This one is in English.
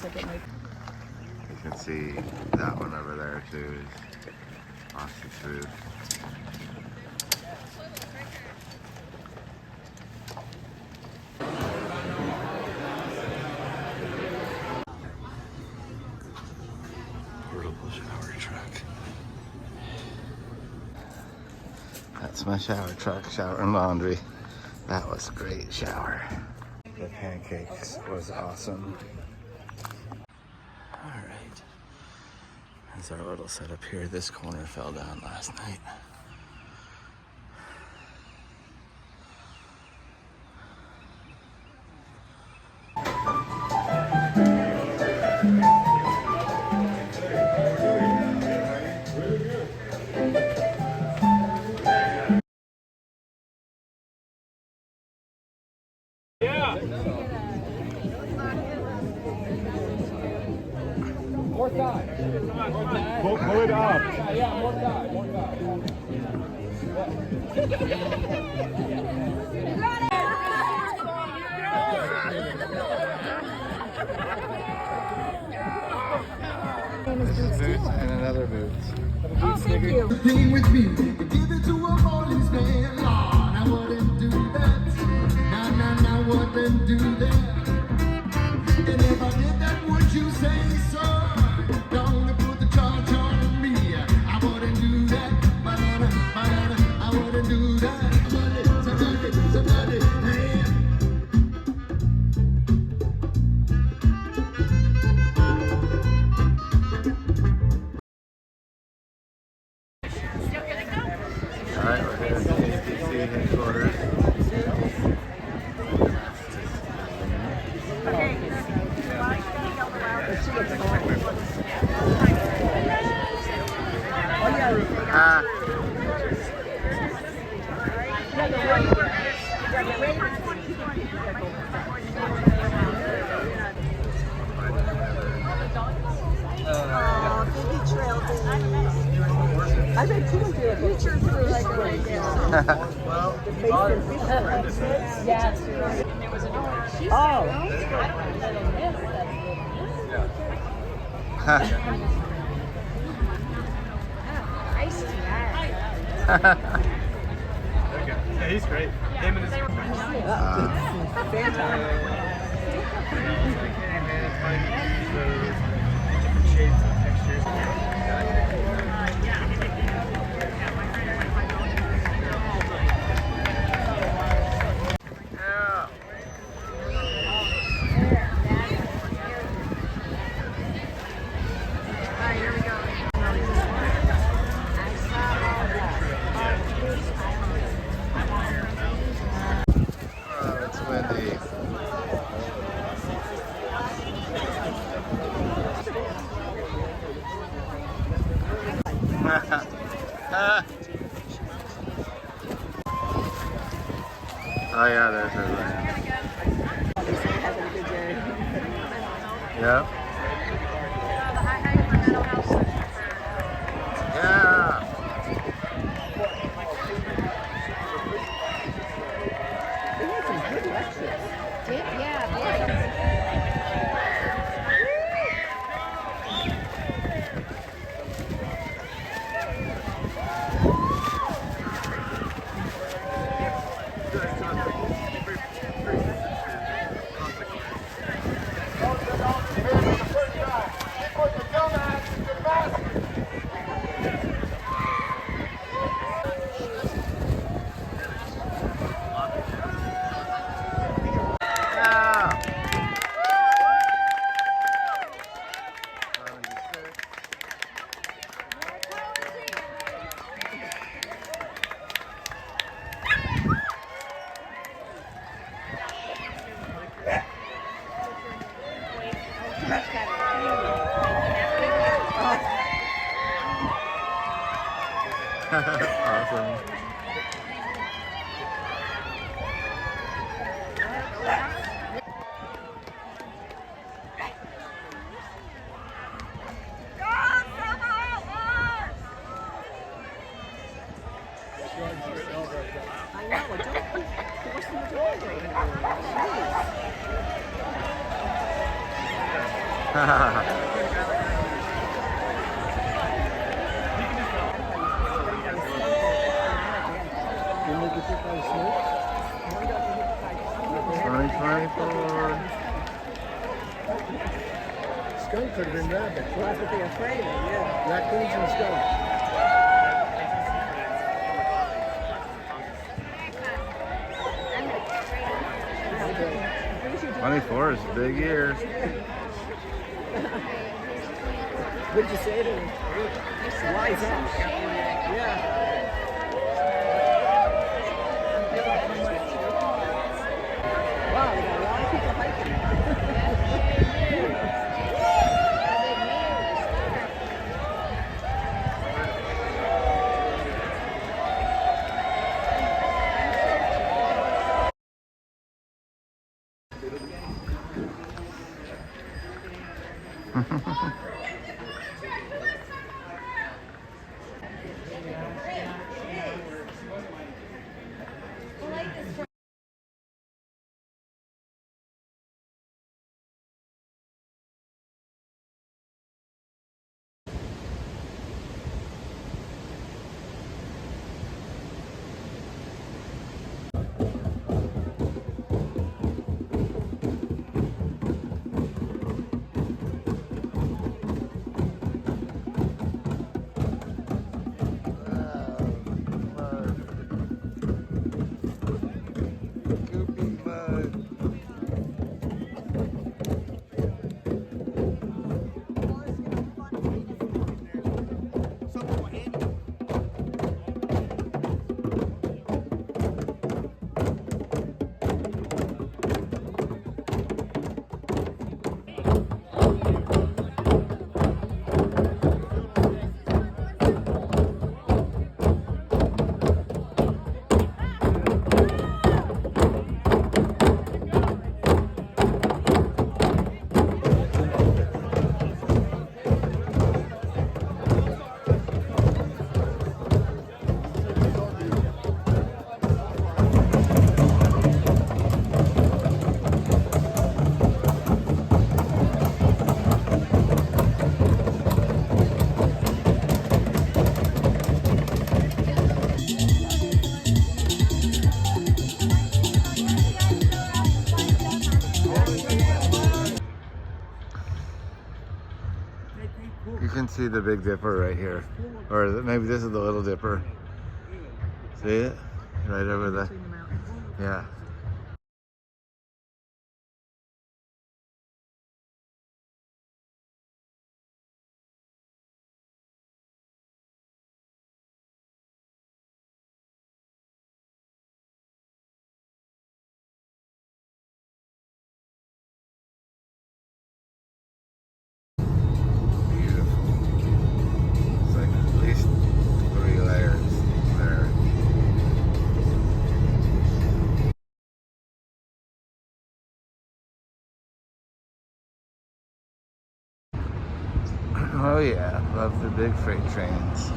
You can see that one over there too is Austin's food. Portable shower truck. That's my shower truck, shower and laundry. That was a great shower. The pancakes was awesome. All right, that's our little setup here. This corner fell down last night. More time. Pull it up. Yeah, more time. More time. Boots and another Boots. Oh, thank you. With me, give it to a policeman. Lord, I wouldn't do that. Nah, wouldn't do that. And if I did that, would you say so? Don't put the charge on me. I wouldn't do that. I wouldn't do that. Somebody, hey. All right, we're here at the APC headquarters. I bet you would do a picture through like a well, yes. Oh. Yeah, he's great. Him and his different shades and textures. Oh yeah, there's her land. Yep. Yeah. Skunk could have been rabbit. We'll have to be afraid of, yeah. Raccoons and skunk. 24 is big ears. What'd you say to him? Wise up. Yeah. Wow, we got a lot of people hiking. You can see the Big Dipper right here. Or maybe this is the Little Dipper. See it? Right over there. Yeah. It's like at least 3 layers there. Oh yeah, love the big freight trains.